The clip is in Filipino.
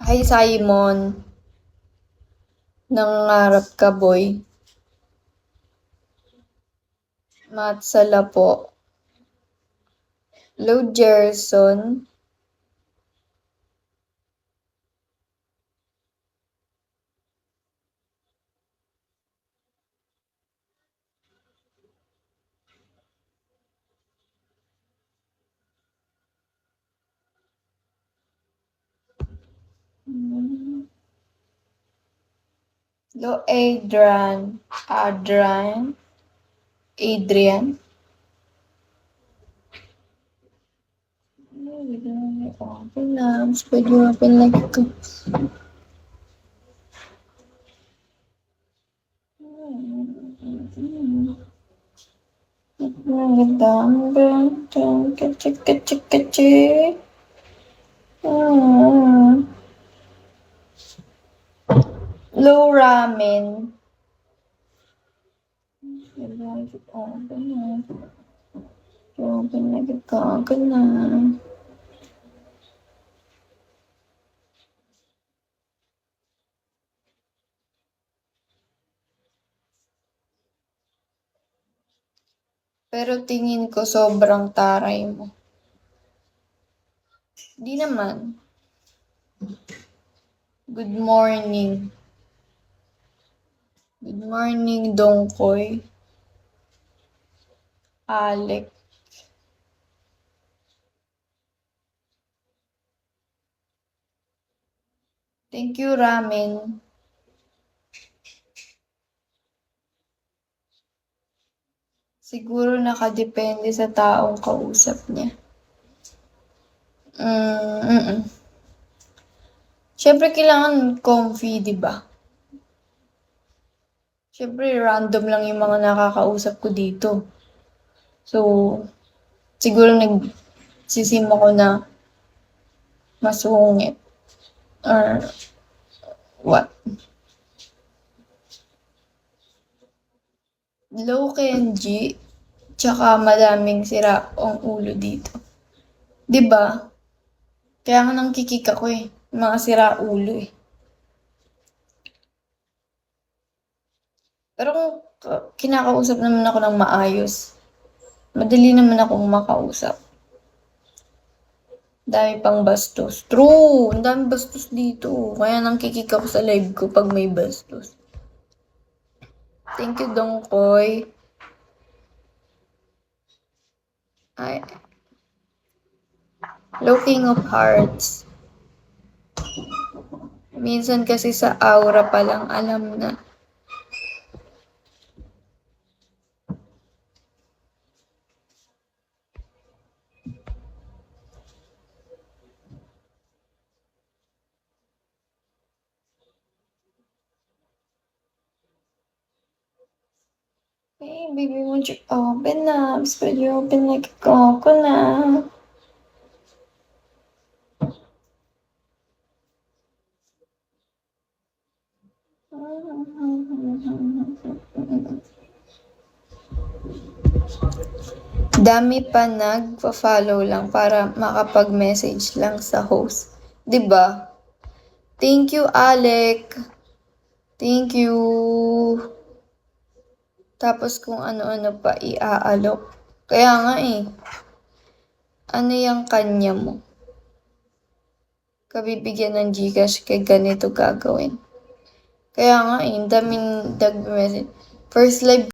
Hi, Simon. Nangangarap ka, boy. Matsala po. Hello, Gerson. Hello, Adrian. Adrian. Open na. Mas pwede open like ito. Low ramen. Open na gagawin na. Pero tingin ko sobrang taray mo. Di naman. Good morning. Good morning, Dongkoy. Alec. Thank you, ramen. Siguro nakadepende sa taong kausap niya. Siyempre, kailangan comfy, di ba? Siyempre, random lang yung mga nakakausap ko dito. So, siguro nagsisim ako na masungit. Or what? Low Kenji, tsaka madaming sira ang ulo dito. Di ba? Kaya nga nang kikik ako eh. Mga sira ulo eh. Pero kung kinakausap naman ako ng maayos, madali naman akong makausap. Dami pang bastos. True! Ang dami bastos dito. Kaya nang kikik ako sa live ko pag may bastos. Thank you, Dongkoy. Ay. Hello, King of Hearts. Minsan kasi sa aura pa lang alam na. Hey, baby, won't you open up? Spread you open like a coconut. Dami pa nagpa-follow lang para makapag-message lang sa host. 'Di ba? Thank you, Alec. Thank you. Tapos kung ano-ano pa iaalok. Kaya nga eh. Ano yung kanya mo? Kabibigyan ng Gcash kay ganito gagawin. Kaya nga eh, daming nag-message. First live